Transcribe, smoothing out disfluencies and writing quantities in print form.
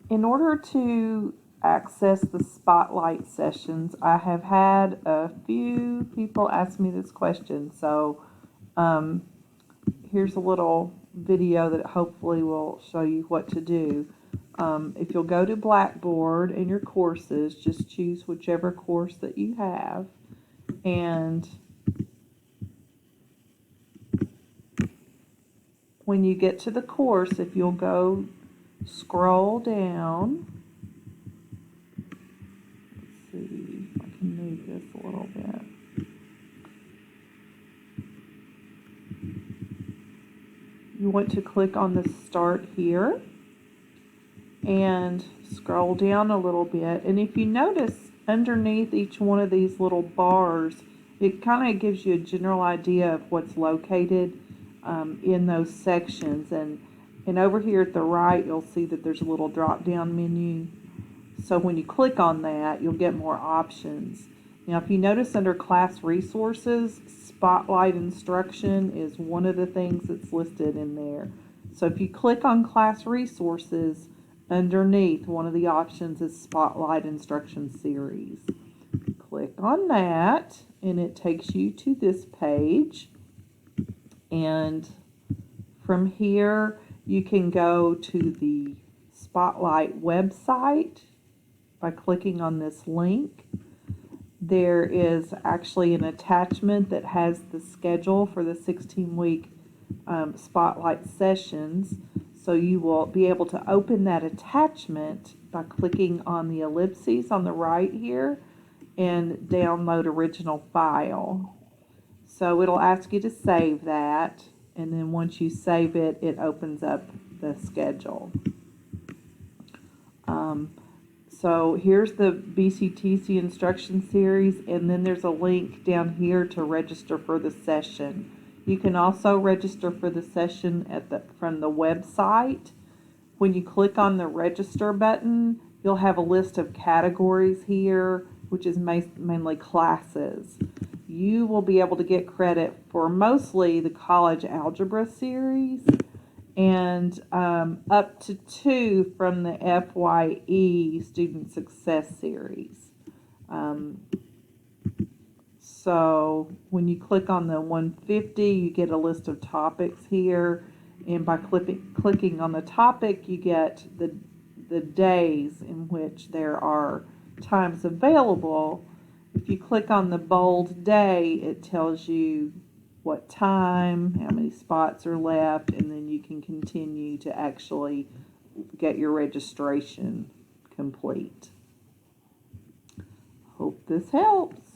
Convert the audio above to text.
In order to access the Spotlight sessions, I have had a few people ask me this question. So um, here's a little video that hopefully will show you what to do. If you'll go to Blackboard in your courses, just choose whichever course that you have. And when you get to the course, if you'll go scroll down, let's see if I can move this a little bit. You want to click on the Start Here and scroll down a little bit. And if you notice underneath each one of these little bars, it kind of gives you a general idea of what's located in those sections. And over here at the right, you'll see that there's a little drop down menu. So when you click on that, you'll get more options. Now, if you notice under class resources, Spotlight instruction is one of the things that's listed in there. So if you click on class resources, underneath one of the options is Spotlight instruction series. Click on that and it takes you to this page. And from here, you can go to the Spotlight website by clicking on this link. There is actually an attachment that has the schedule for the 16-week Spotlight sessions. So you will be able to open that attachment by clicking on the ellipses on the right here and download original file. So it'll ask you to save that, and then once you save it, it opens up the schedule. So here's the BCTC instruction series, and then there's a link down here to register for the session. You can also register for the session from the website. When you click on the register button, you'll have a list of categories here, which is mainly classes. You will be able to get credit for mostly the college algebra series and up to 2 from the FYE Student Success Series. So when you click on the 150, you get a list of topics here, and by clicking on the topic, you get the days in which there are times available. If you click on the bold day, it tells you what time, how many spots are left, and then you can continue to actually get your registration complete. Hope this helps.